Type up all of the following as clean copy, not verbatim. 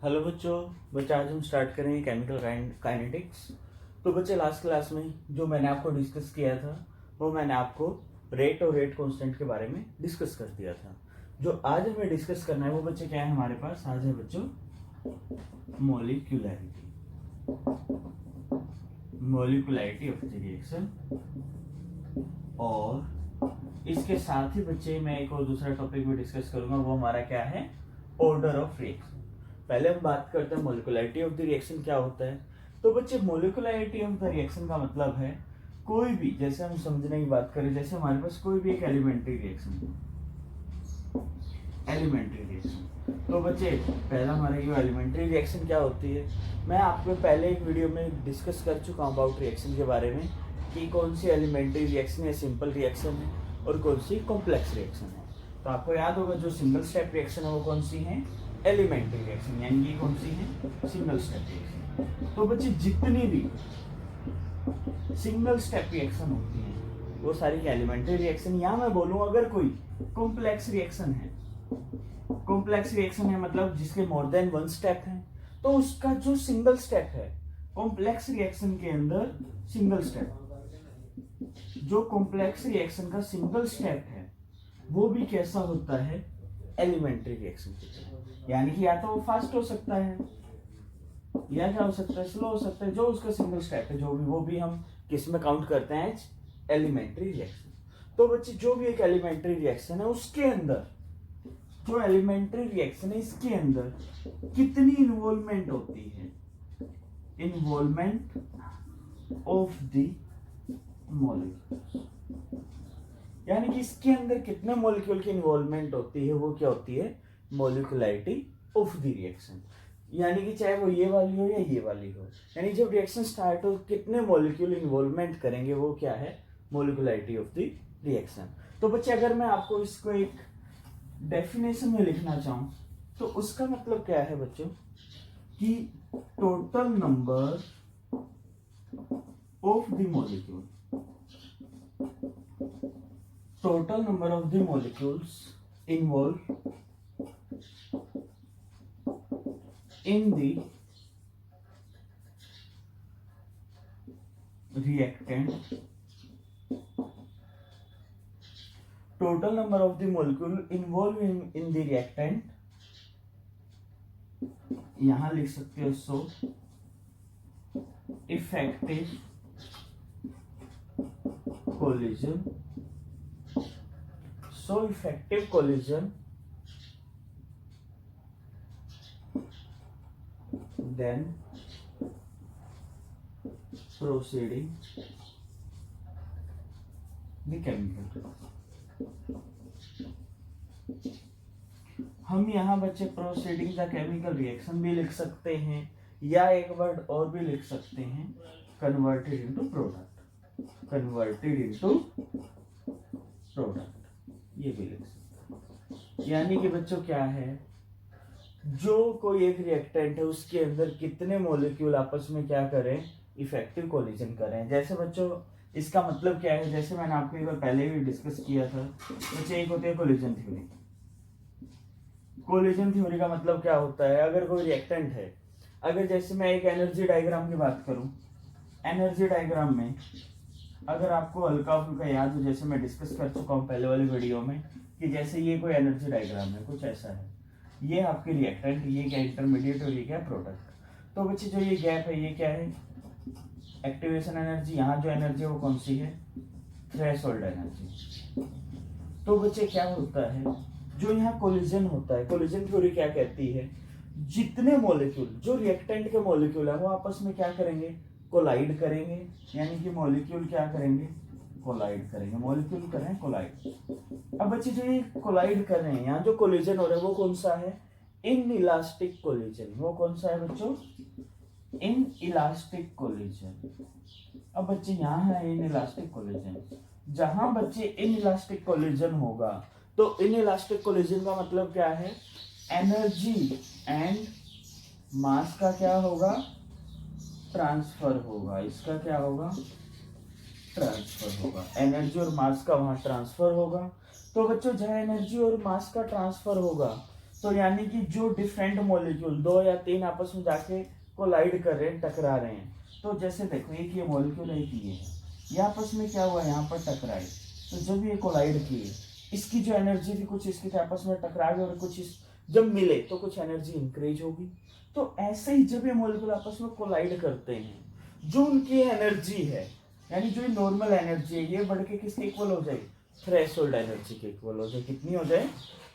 Hello बच्चे आज हम स्टार्ट करेंगे केमिकल काइनेटिक्स। तो बच्चे लास्ट क्लास में जो मैंने आपको डिस्कस किया था वो मैंने आपको रेट और रेट कांस्टेंट के बारे में डिस्कस कर दिया था। जो आज हमें डिस्कस करना है वो बच्चे क्या है हमारे पास आज है बच्चों मोलिकुलैरिटी ऑफ द रिएक्शन। और इसके साथ ही बच्चे मैं एक और दूसरा टॉपिक भी डिस्कस करूंगा, वो हमारा क्या है ऑर्डर ऑफ रिएक्शन। पहले हम बात करते हैं मोलिकुलैरिटी ऑफ द रिएक्शन क्या होता है। तो बच्चे मोलिकुलैरिटी ऑफ द रिएक्शन का मतलब है कोई भी, जैसे हम समझने की बात करें, जैसे हमारे पास कोई भी एक एलिमेंट्री रिएक्शन तो बच्चे पहला हमारे जो एलिमेंट्री रिएक्शन क्या होती है, मैं आपको पहले एक वीडियो में डिस्कस कर चुका हूँ अबाउट रिएक्शन के बारे में कि कौन सी एलिमेंट्री रिएक्शन है, सिंपल रिएक्शन है और कौन सी कॉम्प्लेक्स रिएक्शन है। तो आपको याद होगा जो सिंगल स्टेप रिएक्शन है वो कौन सी है, एलिमेंट्री रिएक्शन, यानी कि कौन सी है, सिंगल स्टेप रिएक्शन। तो बच्चे जितनी भी सिंगल स्टेप रिएक्शन होती हैं वो सारी एलिमेंट्री रिएक्शन, या मैं बोलूं अगर कोई कॉम्प्लेक्स रिएक्शन है, कॉम्प्लेक्स रिएक्शन है मतलब जिसके मोर देन वन स्टेप है, तो उसका जो सिंगल स्टेप है कॉम्प्लेक्स रिएक्शन के अंदर, सिंगल स्टेप, जो कॉम्प्लेक्स रिएक्शन का सिंगल स्टेप है वो भी कैसा होता है, एलिमेंट्री रिएक्शन की तरह। यानी कि या तो वो फास्ट हो सकता है या क्या हो सकता है, स्लो हो सकता है। जो उसका सिंगल स्टेप है जो भी, वो भी हम किस में काउंट करते हैं, एलिमेंट्री रिएक्शन। तो बच्चे जो भी एक एलिमेंट्री रिएक्शन है उसके अंदर, जो एलिमेंट्री रिएक्शन है इसके अंदर कितनी इन्वॉल्वमेंट होती है, इन्वॉल्वमेंट ऑफ द मॉलिक्यूल्स, यानी कि इसके अंदर कितने मॉलिक्यूल की इन्वॉल्वमेंट होती है वो क्या होती है, मॉलिकुलैरिटी ऑफ द रिएक्शन। यानी कि चाहे वो ये वाली हो या ये वाली हो, यानी जब रिएक्शन स्टार्ट हो कितने मॉलिक्यूल इन्वॉल्वमेंट करेंगे वो क्या है, मॉलिकुलैरिटी ऑफ द रिएक्शन। तो बच्चे अगर मैं आपको इसको एक डेफिनेशन में लिखना चाहूं तो उसका मतलब क्या है बच्चों कि total number of the molecule, total number of the molecules involved in the reactant, total number of the molecule involved in the reactant, यहां लिख सकते हो so effective collision, so effective collision then proceeding the chemical। हम यहाँ बच्चे proceeding the chemical reaction भी लिख सकते हैं या एक वर्ड और भी लिख सकते हैं, converted into product, converted into product, ये भी लिख सकते हैं। यानी कि बच्चों क्या है, जो कोई एक रिएक्टेंट है उसके अंदर कितने मॉलिक्यूल आपस में क्या करें, इफेक्टिव कोलिजन करें। जैसे बच्चों इसका मतलब क्या है, जैसे मैंने आपको एक बार पहले भी डिस्कस किया था बच्चे, एक होती है कोलिजन थ्योरी। कोलिजन थ्योरी का मतलब क्या होता है, अगर कोई रिएक्टेंट है, अगर जैसे मैं एक एनर्जी डायग्राम की बात करूं, एनर्जी डायग्राम में अगर आपको हल्का फुल्का याद हो, जैसे मैं डिस्कस कर चुका हूं पहले वाले वीडियो में कि जैसे ये कोई एनर्जी डायग्राम है, कुछ ऐसा है, ये आपके रिएक्टेंट, ये क्या इंटरमीडिएट और ये क्या प्रोडक्ट। तो बच्चे जो ये गैप है ये क्या है, एक्टिवेशन एनर्जी, यहाँ जो एनर्जी है वो कौन सी है, थ्रेशोल्ड एनर्जी। तो बच्चे क्या होता है, जो यहाँ कोलिजन होता है, कोलिजन थ्योरी क्या कहती है, जितने मॉलिक्यूल, जो रिएक्टेंट के मॉलिक्यूल है वो आपस में क्या करेंगे, कोलाइड करेंगे। यानी कि मॉलिक्यूल क्या करेंगे, कोलाइड करेंगे, मॉलिक्यूल करें कोलाइड। अब बच्चे जो ये कोलाइड कर रहे हैं, यहाँ जो कोलिजन हो रहा है वो कौन सा है, इन इलास्टिक कोलिजन। वो कौन सा है बच्चों, इन इलास्टिक कोलिजन। अब बच्चे यहाँ है इन इलास्टिक कोलिजन, जहां बच्चे इन इलास्टिक कोलिजन होगा तो इन इलास्टिक कोलिजन का मतलब क्या है, एनर्जी एंड मास का क्या होगा, ट्रांसफर होगा। इसका क्या होगा, ट्रांसफर होगा, एनर्जी और मास का वहां ट्रांसफर होगा। तो बच्चों जहां एनर्जी और मास का ट्रांसफर होगा तो यानी कि जो डिफरेंट मॉलिक्यूल 2 या 3 आपस में जाके कोलाइड कर रहे हैं, टकरा रहे हैं, तो जैसे देखो एक ये मॉलिक्यूल एक ये है, ये आपस में क्या हुआ, यहाँ पर टकराए, तो जब ये कोलाइड किए, इसकी जो एनर्जी थी कुछ इसके आपस में टकरा गए और कुछ इस जब मिले तो कुछ एनर्जी इंक्रीज होगी। तो ऐसे ही जब ये मॉलिक्यूल आपस में कोलाइड करते हैं, जो उनकी एनर्जी है, यानी जो नॉर्मल एनर्जी है, ये बढ़ के किसके इक्वल हो जाए, थ्रेशोल्ड एनर्जी के इक्वल हो जाए। कितनी हो जाए,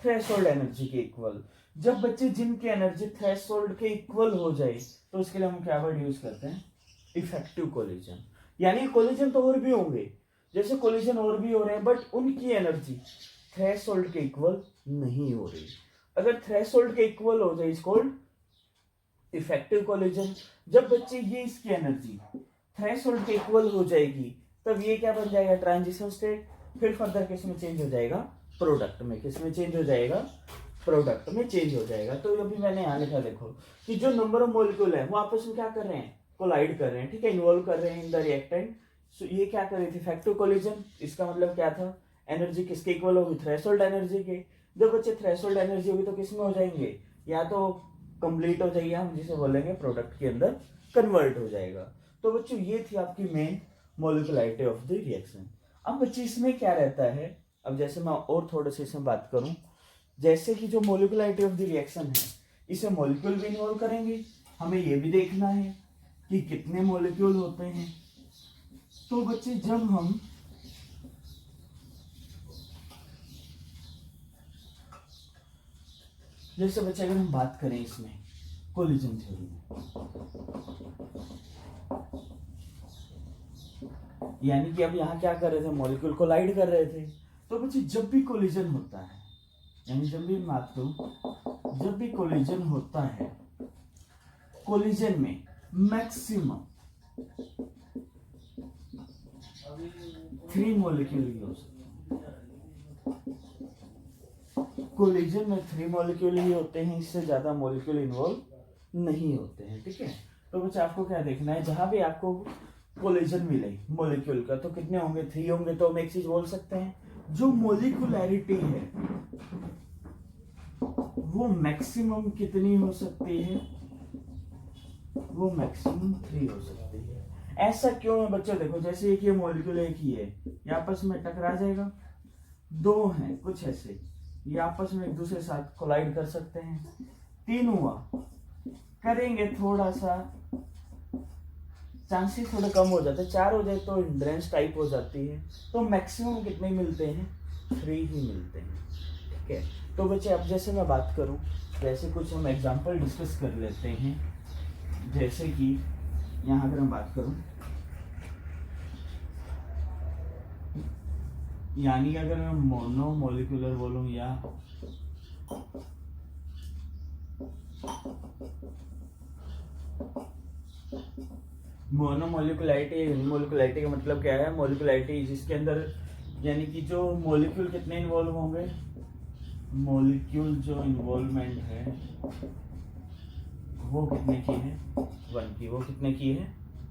थ्रेशोल्ड एनर्जी के इक्वल। जब बच्चे जिनकी एनर्जी थ्रेशोल्ड के इक्वल हो जाए तो उसके लिए हम क्या वर्ड यूज करते हैं, इफेक्टिव कोलिजन। यानी कोलिजन तो और भी होंगे, जैसे कोलिजन और भी हो रहे हैं, बट उनकी एनर्जी थ्रेशोल्ड के इक्वल नहीं हो रही। अगर थ्रेशोल्ड के इक्वल हो जाए इज कॉल्ड इफेक्टिव कोलिजन। जब बच्चे ये इसकी एनर्जी थ्रेशोल्ड के इक्वल हो जाएगी तब ये क्या बन जाएगा, ट्रांजिशन स्टेट। फिर फर्दर किस में चेंज हो जाएगा, प्रोडक्ट में। किस में चेंज हो जाएगा, प्रोडक्ट में चेंज हो जाएगा। तो अभी मैंने यहाँ लिखा देखो कि जो नंबर ऑफ मॉलिक्यूल है वो आपस में क्या कर रहे हैं, कोलाइड कर रहे हैं, ठीक है, इन्वॉल्व कर रहे हैं इन द रिएक्टेंट। सो ये क्या कर रही थी, इफेक्टिव कोलिजन। इसका मतलब क्या था, एनर्जी किसके इक्वल होगी, थ्रेशोल्ड एनर्जी के। जब बच्चे थ्रेशोल्ड एनर्जी होगी तो किस में हो जाएंगे, या तो कंप्लीट हो जाएगी, हम जिसे बोलेंगे प्रोडक्ट के अंदर कन्वर्ट हो जाएगा। तो बच्चों ये थी आपकी main molecularity of the reaction. अब बच्चे इसमें क्या रहता है, अब जैसे मैं और थोड़े से इसमें बात करूं, जैसे कि जो मॉलिक्यूलरिटी ऑफ द रिएक्शन है, इसे मॉलिक्यूल भी इन्वॉल्व करेंगे। हमें ये भी देखना है कि कितने मॉलिक्यूल होते हैं। तो बच्चे जब हम जैसे बच्चे अगर हम बात करें इसमें कोलिजन थ्योरी में, यानी कि अब यहाँ क्या कर रहे थे, मॉलिक्यूल कोलाइड कर रहे थे। तो बच्चे जब भी कोलिजन होता है, यानी जब भी बात करूं, जब भी कोलिजन होता है, कोलिजन में मैक्सिमम 3 मॉलिक्यूल ही हो सकते हैं। कोलिजन में 3 मॉलिक्यूल ही होते हैं, इससे ज्यादा मॉलिक्यूल इन्वॉल्व नहीं होते हैं, ठीक है। तो बच्चे आपको क्या देखना है, जहां भी आपको कोलिजन मिले मॉलिक्यूल का, तो कितने होंगे, 3 होंगे। तो हम एक चीज बोल सकते हैं, जो मॉलिक्यूलैरिटी है वो मैक्सिमम कितनी हो सकती है, वो मैक्सिमम 3 हो सकती है। ऐसा क्यों है बच्चों, देखो जैसे एक ये मॉलिक्यूल एक ही है, ये आपस में टकरा जाएगा, 2 हैं कुछ ऐसे, ये आपस में एक दूसरे के साथ कोलाइड कर सकते हैं। 3 हुआ, करेंगे थोड़ा सा, चांसेस थोड़े कम हो जाते हैं। 4 हो जाए तो हिंड्रेंस टाइप हो जाती है। तो मैक्सिमम कितने मिलते हैं, 3 ही मिलते हैं, ठीक है। तो बच्चे अब जैसे मैं बात करूं, जैसे कुछ हम एग्जांपल डिस्कस कर लेते हैं। जैसे कि यहाँ अगर हम बात करूं, यानी अगर मैं मोनो मॉलिक्यूलर बोलूं या मोनोमोलिकुलरिटी, यूनिमोलिकुलरिटी का मतलब क्या है, मॉलिक्यूलरिटी जिसके अंदर यानी कि जो मॉलिक्यूल कितने इन्वॉल्व होंगे, मॉलिक्यूल जो इन्वॉल्वमेंट है वो कितने की है, 1 की। वो कितने की है,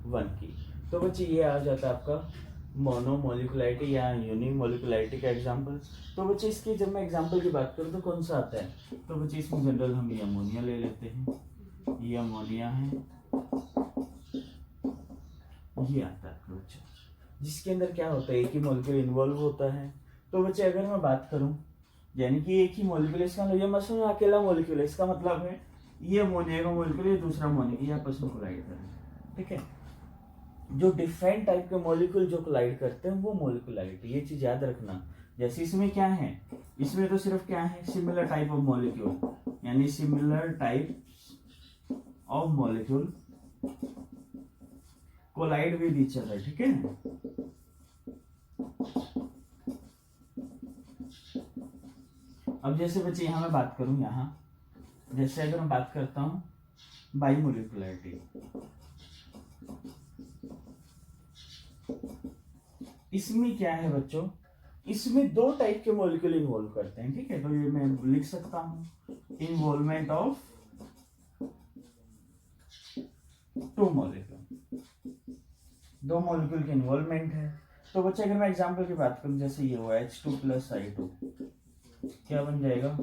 1 की। तो बच्चे ये आ जाता है आपका मोनोमोलिकुलरिटी या यूनिमोलिकुलरिटी का एग्जांपल। तो बच्चे इसकी जब मैं एग्जांपल की बात करूँ तो कौन सा आता है, तो बच्चे इसमें जनरल हम ये अमोनिया ले लेते हैं, ये अमोनिया है, ये आता है बच्चे, जिसके अंदर क्या होता है, एक ही मॉलिक्यूल इन्वॉल्व होता है। तो बच्चे अगर मैं बात करूं, यानी कि एक ही मॉलिक्यूल, इसका ये मसलन अकेला मॉलिक्यूल है, इसका मतलब है ये अमोनिया का मॉलिक्यूल, ये दूसरा मॉलिक्यूल, ये आपस में कोलाइड कर रहे हैं, ठीक है। जो डिफरेंट टाइप के मॉलिक्यूल जो कोलाइड करते हैं वो मॉलिक्यूलरिटी, ये चीज याद रखना। जैसे इसमें क्या है, इसमें तो सिर्फ क्या है, सिमिलर टाइप ऑफ मॉलिक्यूल, यानी similar type of molecule collide with each other, ठीक है। अब जैसे बच्चे यहाँ मैं बात करूं, यहाँ जैसे अगर मैं बात करता हूं बाइमोलिकुलरिटी, इसमें क्या है बच्चों, इसमें 2 टाइप के मॉलिक्यूल इन्वॉल्व करते हैं, ठीक है। तो ये मैं लिख सकता हूं, इन्वॉल्वमेंट ऑफ 2 मॉलिक्यूल, 2 मॉलिक्यूल की इन्वॉल्वमेंट है। तो बच्चे अगर मैं एग्जांपल की बात करूं, जैसे ये हुआ H2 + I2, क्या बन जाएगा,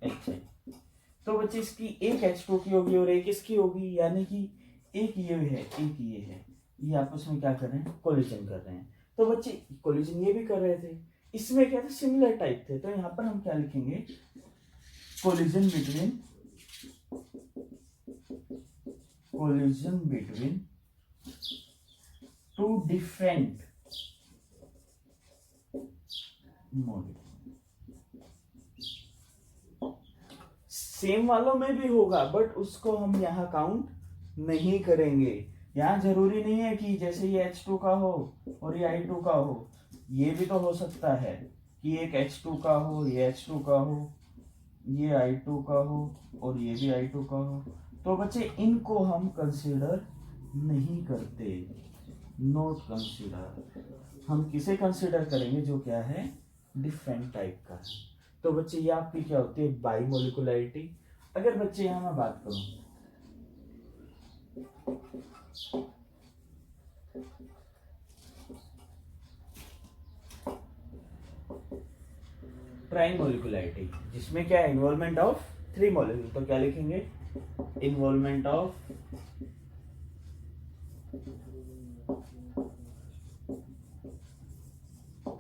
HI। तो बच्चे इसकी एक H2 की होगी और एक इसकी होगी, यानी कि एक ये है एक ये है, ये आपस में क्या कर रहे हैं, कोलिजन कर रहे हैं। तो बच्चे कोलिजन ये भी कर रहे थे, इसमें क्या था, सिमिलर टाइप थे। तो यहाँ पर हम क्या लिखेंगे, collision between two different molecule. Same वालों में भी होगा बट उसको हम यहाँ काउंट नहीं करेंगे। यहाँ जरूरी नहीं है कि जैसे ये H2 का हो और ये I2 का हो, ये भी तो हो सकता है कि एक H2 का हो, ये H2 का हो, ये I2 का हो और ये भी I2 का हो। तो बच्चे इनको हम कंसीडर नहीं करते, नॉट कंसीडर। हम किसे कंसीडर करेंगे, जो क्या है, डिफरेंट टाइप का है। तो बच्चे ये आपकी क्या होती है, बाइमोलिकुलरिटी। अगर बच्चे यहाँ मैं बात करूं, ट्राइमोलिकुलरिटी, जिसमें क्या है, इन्वॉल्वमेंट ऑफ 3 मॉलिक्यूल, तो क्या लिखेंगे, इन्वॉल्वमेंट ऑफ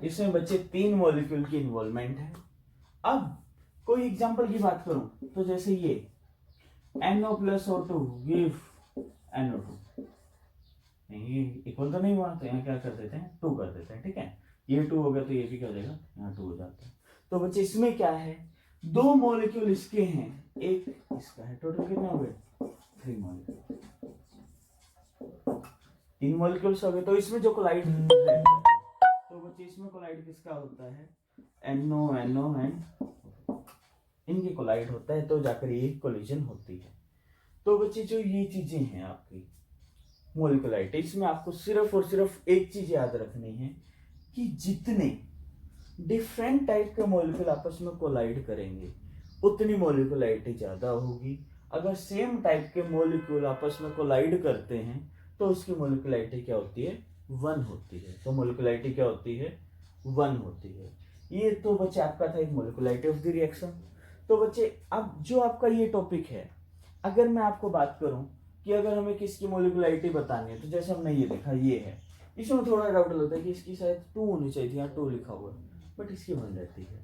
इसमें बच्चे 3 मॉलिक्यूल की इन्वॉल्वमेंट है। अब कोई एग्जांपल की बात करूं तो जैसे ये NO+O2 गिव NO2, ये इक्वल तो नहीं हुआ, तो यहाँ क्या कर देते हैं, 2 कर देते हैं, ठीक है। ये 2 हो गया तो ये भी क्या हो जाएगा, यहाँ 2 हो जाता है। तो बच्चे इसमें क्या है, 2 मॉलिक्यूल इसके हैं, एक इसका है, टोटल कितने हो गए, 3 मॉलिक्यूल, 3 मॉलिक्यूल्स हो गए। तो इसमें जो कोलाइड है, तो बच्चे इसमें कोलाइड किसका होता है, NO NO एंड इनकी कोलाइड होता है, तो जाकर ये कोलिजन होती है। तो बच्चे जो ये चीजें हैं आपकी मोलिकुलरिटी, इसमें आपको सिर्फ और सिर्फ एक चीज याद रखनी है कि जितने डिफरेंट टाइप के मॉलिक्यूल आपस में कोलाइड करेंगे उतनी मोलिकुलरिटी ज्यादा होगी। अगर सेम टाइप के मॉलिक्यूल आपस में कोलाइड करते हैं तो उसकी मोलिकुलरिटी क्या होती है, 1 होती है। तो मोलिकुलरिटी क्या होती है, 1 होती है। ये तो बच्चे आपका था एक मोलिकुलरिटी ऑफ द रिएक्शन। तो बच्चे अब जो आपका ये टॉपिक है, अगर मैं आपको बात करूं कि अगर हमें किसकी मोलिकुलरिटी बतानी है, तो जैसे हमने ये देखा, ये है, इसमें थोड़ा डाउट होता है कि इसकी शायद 2 होनी चाहिए थी, यहाँ 2 लिखा हुआ है, बट इसकी 1 रहती है।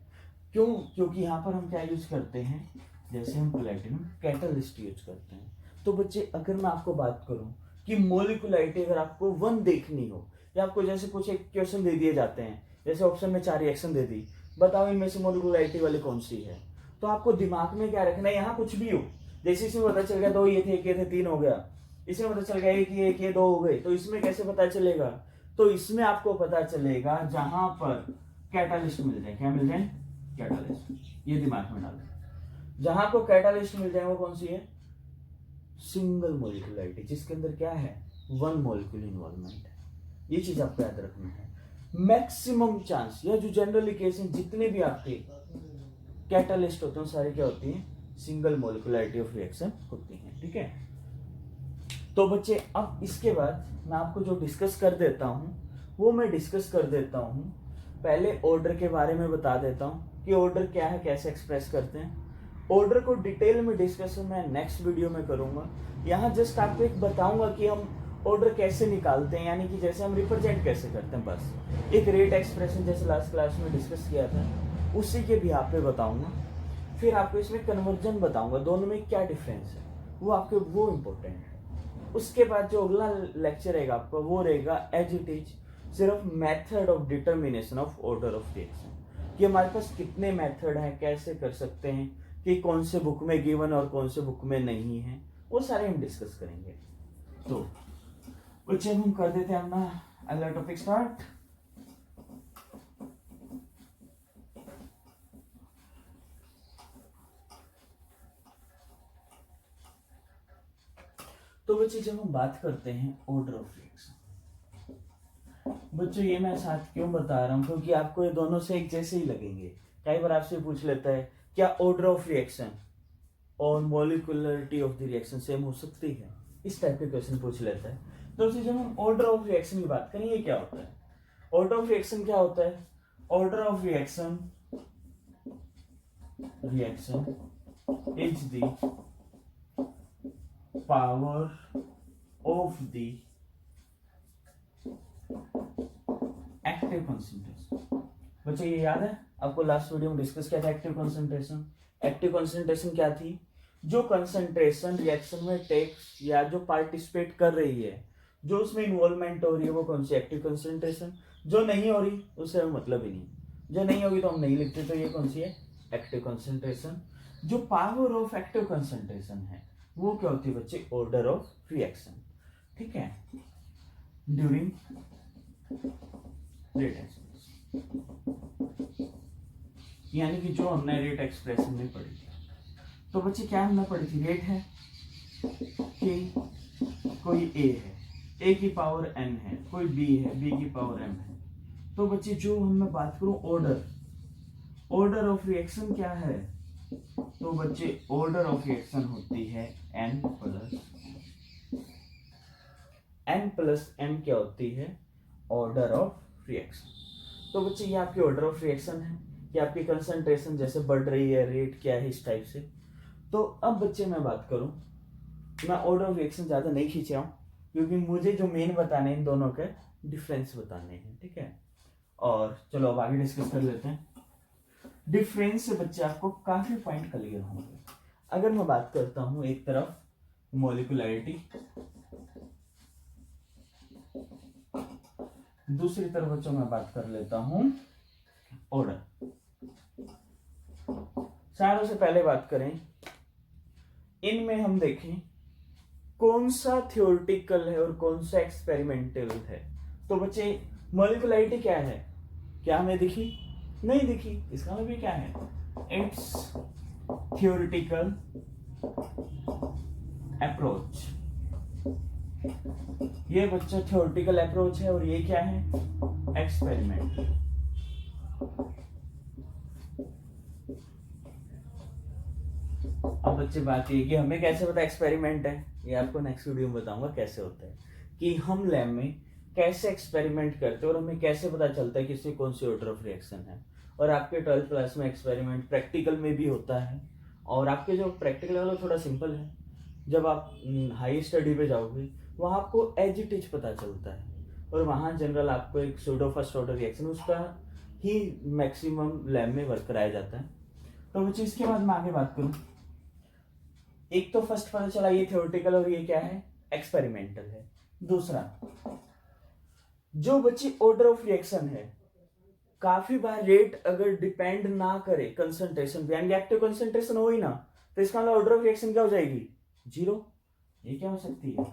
क्यों, क्योंकि यहाँ पर हम क्या यूज करते हैं, जैसे हम प्लेटिनम कैटलिस्ट यूज करते हैं। तो बच्चे अगर मैं आपको बात करूं कि मोलिकुलरिटी अगर आपको 1 देखनी हो, या आपको जैसे कुछ एक क्वेश्चन दे दिए जाते हैं, जैसे ऑप्शन में 4 रिएक्शन दे दी, बताओ इनमें से मोलिकुलरिटी वाली कौन सी है, तो आपको दिमाग में क्या रखना है, यहाँ कुछ भी हो, जैसे इसमें पता चल गया 2 ये थे, 1 ये थे, 3 हो गया, इसमें पता चल गया 1 ये 2 हो गए, तो इसमें कैसे पता चलेगा, तो इसमें आपको पता चलेगा जहां पर कैटालिस्ट मिल जाए, क्या मिल जाए, कैटालिस्ट, ये दिमाग में डाल, जहां को कैटालिस्ट मिल जाए वो कौन सी है, सिंगल मोलिकुलरिटी, जिसके अंदर क्या है, 1 मॉलिक्यूल इन्वॉल्वमेंट है। ये चीज आपको याद रखना है। मैक्सिमम चांस, या जो जनरली केस में जितने भी आपके कैटालिस्ट होते हैं सारे क्या होती हैं, सिंगल मोलिकुलरिटी ऑफ रिएक्शन होती हैं, ठीक है। तो बच्चे अब इसके बाद मैं आपको जो डिस्कस कर देता हूँ वो मैं डिस्कस कर देता हूँ। पहले ऑर्डर के बारे में बता देता हूँ कि ऑर्डर क्या है, कैसे एक्सप्रेस करते हैं। ऑर्डर को डिटेल में डिस्कशन मैं नेक्स्ट वीडियो में करूंगा। यहाँ जस्ट आपको एक बताऊंगा कि हम ऑर्डर कैसे निकालते हैं, यानी कि जैसे हम रिप्रेजेंट कैसे करते हैं, बस एक रेट एक्सप्रेशन जैसे लास्ट क्लास में डिस्कस किया था उसी के भी आप पे बताऊंगा। फिर आपको इसमें कन्वर्जन बताऊंगा, दोनों में क्या डिफरेंस है वो आपके वो इम्पोर्टेंट है। उसके बाद जो अगला लेक्चर रहेगा आपका वो रहेगा एज इट इज, सिर्फ method of determination of order of reaction, कि हमारे पास कितने मेथड हैं, कैसे कर सकते हैं, कि कौन से बुक में गिवन और कौन से बुक में नहीं है, वो सारे हम डिस्कस करेंगे। तो बच्चे हम कर देते हैं अपना अगला टॉपिक स्टार्ट। तो बच्चे जब हम बात करते हैं ऑर्डर ऑफ रिएक्शन, बच्चों ये मैं साथ क्यों बता रहा हूँ, क्योंकि आपको ये दोनों से एक जैसे ही लगेंगे। कई बार आपसे पूछ लेता है क्या ऑर्डर ऑफ रिएक्शन और molecularity of the reaction same हो सकती है, इस टाइप के क्वेश्चन पूछ लेता है। तो जब हम ऑर्डर ऑफ रिएक्शन की बात करें, ये क्या होता है, ऑर्डर ऑफ रिएक्शन क्या होता है, order of reaction is the power of the active concentration. बच्चे ये याद है आपको लास्ट वीडियो में डिस्कस किया था एक्टिव कंसंट्रेशन। एक्टिव कंसंट्रेशन क्या थी? जो कंसंट्रेशन रिएक्शन में टेक्स या जो पार्टिसिपेट कर रही है, जो उसमें इन्वॉल्वमेंट हो रही है, वो कौन सी एक्टिव कंसंट्रेशन। जो नहीं हो रही उससे मतलब ही नहीं, जो नहीं होगी तो हम नहीं लिखते, तो ये कौन सी है? Active concentration. जो पावर ऑफ एक्टिव कंसंट्रेशन है वो क्या होती है बच्चे? Order of reaction. ठीक है, ड्यूरिंग रेट एक्सप्रेशन, यानी कि जो हमने रेट एक्सप्रेशन में पढ़ी थी। तो बच्चे क्या हमने पढ़ी थी? रेट है कि कोई ए है, ए की पावर n है, कोई बी है, बी की पावर m है। तो बच्चे जो मैं बात करूं ऑर्डर ऑफ रिएक्शन क्या है? तो बच्चे ऑर्डर ऑफ रिएक्शन होती है n प्लस m क्या होती है? Order of reaction. तो बच्चे ये आपकी ऑर्डर ऑफ रिएक्शन है कि आपकी कंसंट्रेशन जैसे बढ़ रही है, रेट क्या है, इस टाइप से। तो अब बच्चे मैं बात करूं, मैं ऑर्डर ऑफ रिएक्शन ज्यादा नहीं खींच रहा हूं क्योंकि मुझे जो मेन बताने हैं इन दोनों के डिफरेंस बताने हैं। ठीक है, और चलो अब आगे डिस्कस कर लेते हैं। डिफरेंस से बच्चे आपको काफी पॉइंट क्लियर होंगे। अगर मैं बात करता हूं एक तरफ मॉलिक्युलैरिटी, दूसरी तरफ बच्चों मैं बात कर लेता हूं ऑर्डर। सारों से पहले बात करें, इनमें हम देखें कौन सा थ्योरेटिकल है और कौन सा एक्सपेरिमेंटल है। तो बच्चे मॉलिक्युलैरिटी क्या है? क्या हमें दिखी? नहीं दिखी। इसका मतलब भी क्या है? It's theoretical approach. ये बच्चा थ्योरेटिकल अप्रोच है और ये क्या है? एक्सपेरिमेंट। अब बच्चे बात ये कि हमें कैसे पता एक्सपेरिमेंट है, ये आपको नेक्स्ट वीडियो में बताऊंगा कैसे होता है, कि हम लैब में कैसे एक्सपेरिमेंट करते हैं और हमें कैसे पता चलता है कि इससे कौन सी ऑर्डर ऑफ रिएक्शन है। और आपके 12th क्लास में एक्सपेरिमेंट प्रैक्टिकल में भी होता है, और आपके जो प्रैक्टिकल वाला थोड़ा सिंपल है, जब आप हाई स्टडी पे जाओगे वहाँ आपको एज इट इज पता चलता है, और वहाँ जनरल आपको एक सूडो फर्स्ट ऑर्डर रिएक्शन उसका ही मैक्सिमम लैब में वर्क कराया जाता है। तो बच्चे इसके बाद मैं आगे बात करूँ, एक तो फर्स्ट पता चला ये थ्योरेटिकल और ये क्या है? एक्सपेरिमेंटल है। दूसरा, जो बच्ची ऑर्डर ऑफ रिएक्शन है, काफी बार रेट अगर डिपेंड ना करे कंसंट्रेशन पे, यानी एक्टिव कंसंट्रेशन हो ही ना, तो इसका मतलब ऑर्डर ऑफ रिएक्शन क्या हो जाएगी? जीरो। ये क्या हो सकती है?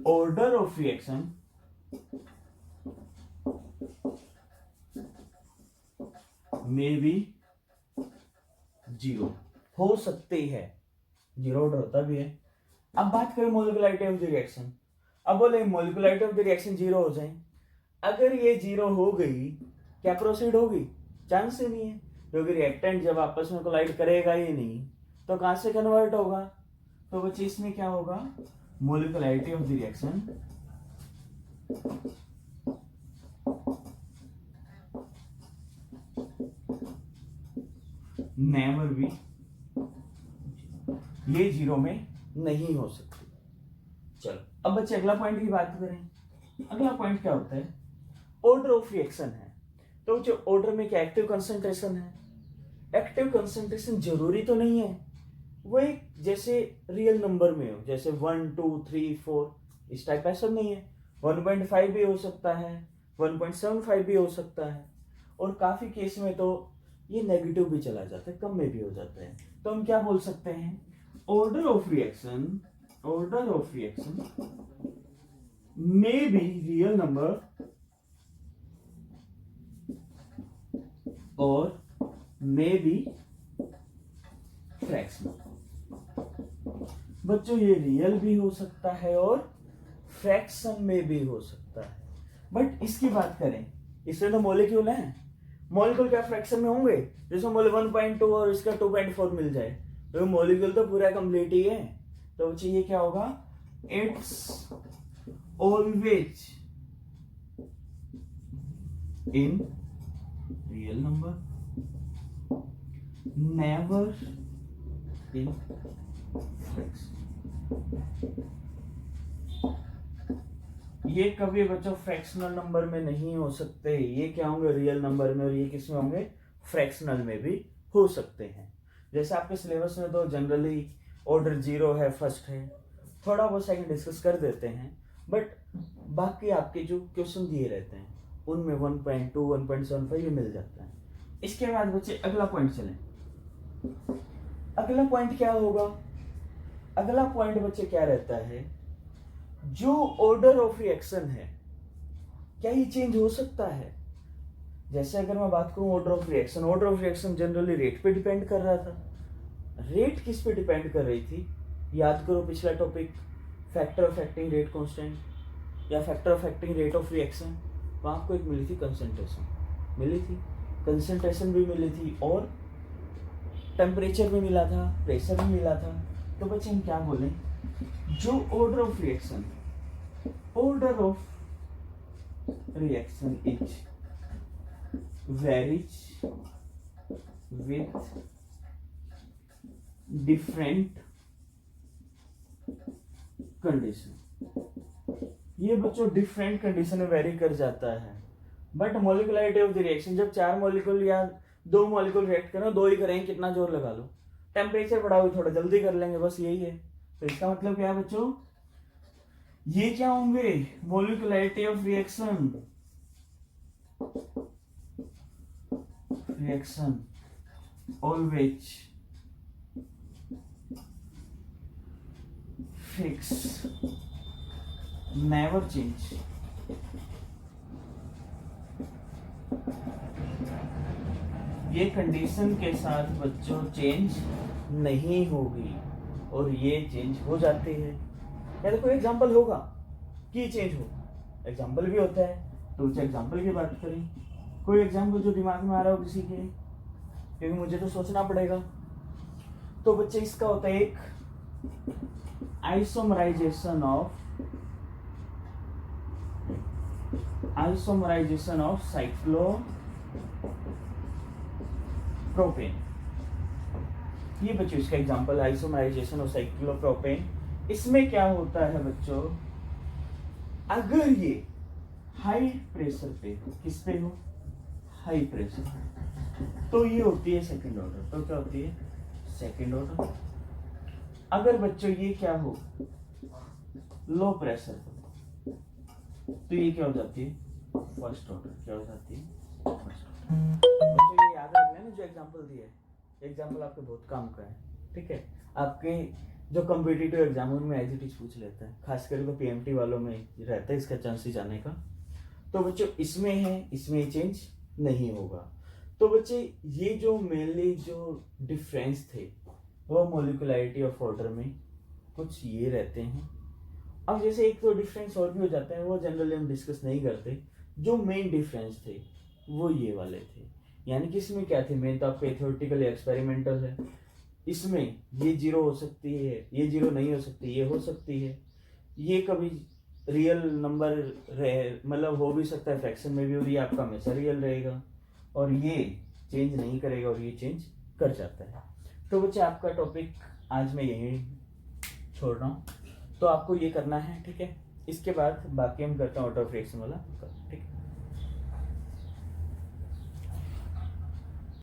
ऑर्डर ऑफ रिएक्शन में भी जीरो हो सकती है, जीरो ऑर्डर होता भी है। अब बात करें मॉलिक्युलैरिटी ऑफ द रिएक्शन। अब बोले मॉलिक्युलैरिटी ऑफ द रिएक्शन जीरो हो जाए, अगर ये जीरो हो गई क्या प्रोसीड होगी? चांस ही नहीं है, क्योंकि रिएक्टेंट जब आपस में कोलाइड करेगा ही नहीं तो कहां से कन्वर्ट होगा? तो बच्चे इसमें क्या होगा? Molecularity of the reaction never be, ये जीरो में नहीं हो सकती। चलो अब बच्चे अगला पॉइंट की बात करें। अगला पॉइंट क्या होता है? ऑर्डर ऑफ रिएक्शन है। तो जो ऑर्डर में क्या एक्टिव कंसंट्रेशन है? एक्टिव कंसंट्रेशन जरूरी तो नहीं है वो एक जैसे रियल नंबर में हो, जैसे 1 2 3 4 इस टाइप ऐसा नहीं है। 1.5 भी हो सकता है, 1.75 भी हो सकता है, और काफी केस में तो ये नेगेटिव भी चला जाता है, कम में भी हो जाता है। तो हम क्या बोल सकते हैं? Order of reaction may be real number और may be फ्रैक्शनल। बच्चों ये रियल भी हो सकता है और फ्रैक्शन में भी हो सकता है। बट इसकी बात करें, इसमें तो मॉलिक्यूल है, मॉलिक्यूल क्या फ्रैक्शन में होंगे? जिसमें मोल 1.2 और इसका 2.4 मिल जाए तो मॉलिक्यूल तो पूरा कंप्लीट ही है। तो बच्चे ये क्या होगा? It's always in real number, never in fraction. ये कभी बच्चों फ्रैक्शनल नंबर में नहीं हो सकते, ये क्या होंगे रियल नंबर में, और ये किस में होंगे फ्रैक्शनल में भी हो सकते हैं। जैसे आपके सिलेबस में तो जनरली ऑर्डर 0 है, फर्स्ट है, थोड़ा बहुत सेकंड डिस्कस कर देते हैं, बट बाकी आपके जो क्वेश्चन दिए रहते हैं उनमें 1.2 1.75 ये मिल जाता है। इसके बाद बच्चे अगला पॉइंट चलें। अगला पॉइंट क्या होगा? अगला पॉइंट बच्चे क्या रहता है, जो ऑर्डर ऑफ रिएक्शन है क्या ये चेंज हो सकता है? जैसे अगर मैं बात करूं order of reaction generally rate पे डिपेंड कर रहा था। रेट किस पे डिपेंड कर रही थी? याद करो पिछला topic, factor of acting rate constant या factor of acting rate of reaction. वहां आपको एक मिली थी कंसंट्रेशन, भी मिली थी और टेम्परेचर भी मिला था, प्रेशर भी मिला था। तो बच्चे हम क्या बोलें, जो order of reaction is varies with different condition. ये बच्चों डिफरेंट कंडीशन में वेरी कर जाता है। बट मॉलिक्युलरिटी ऑफ द रिएक्शन, जब 4 मॉलिक्यूल या 2 मॉलिक्यूल रिएक्ट करो, 2 ही करेंगे, कितना जोर लगा लो, टेम्परेचर बढ़ाओ थोड़ा जल्दी कर लेंगे, बस यही है। तो इसका मतलब क्या है बच्चों, ये क्या होंगे molecularity of reaction always fix, never change. ये कंडीशन के साथ बच्चों चेंज नहीं होगी और ये चेंज हो जाती है। या तो कोई एग्जांपल होगा कि चेंज हो, एग्जांपल भी होता है, तो उस एग्जांपल की बात करें। कोई एग्जांपल जो दिमाग में आ रहा हो किसी के, क्योंकि मुझे तो सोचना पड़ेगा। तो बच्चे इसका होता है एक आइसोमराइजेशन ऑफ साइक्लोप्रोपेन। ये बच्चों इसका एग्जांपल आइसोमराइजेशन ऑफ साइक्लोप्रोपेन। इसमें क्या होता है बच्चों, अगर ये हाई प्रेशर पे, किस पे हो, हाई प्रेशर, तो ये होती है सेकंड ऑर्डर। तो क्या होती है सेकंड ऑर्डर। अगर बच्चों ये क्या हो लो प्रेशर, तो ये क्या हो जाती है फर्स्ट ऑर्डर। क्या हो जाती है फर्स्ट ऑर्डर। बच्चों ये याद रख लेना जो एग्जांपल दिया है, एग्जाम्पल आपके बहुत काम का है, ठीक है। आपके जो कॉम्पिटिटिव एग्जाम उनमें एज इट इज पूछ लेता है, खासकर तो पीएमटी वालों में रहता है इसका चांसेस आने का। तो बच्चों इसमें है, इसमें चेंज नहीं होगा। तो बच्चे ये जो मेनली जो डिफरेंस थे वो मॉलिक्युलरिटी ऑफ ऑर्डर में कुछ ये रहते हैं। अब जैसे एक तो डिफरेंस और भी हो जाता है, वो जनरली हम डिस्कस नहीं करते। जो मेन डिफरेंस थे वो ये वाले थे, यानी कि इसमें क्या थे मेन, तो आपके थ्योरेटिकल एक्सपेरिमेंटल है। इसमें ये 0 हो सकती है, ये 0 नहीं हो सकती, ये हो सकती है। ये कभी रियल नंबर रहे, मतलब हो भी सकता है फ्रैक्शन में भी, और ये आपका हमेशा रियल रहेगा, और ये चेंज नहीं करेगा, और ये चेंज कर जाता है। तो बच्चे आपका टॉपिक आज मैं यहीं छोड़ रहा हूँ। तो आपको ये करना है, ठीक है। इसके बाद बाकी हम करते हैं ऑर्डर ऑफ रिएक्शन वाला, ठीक है।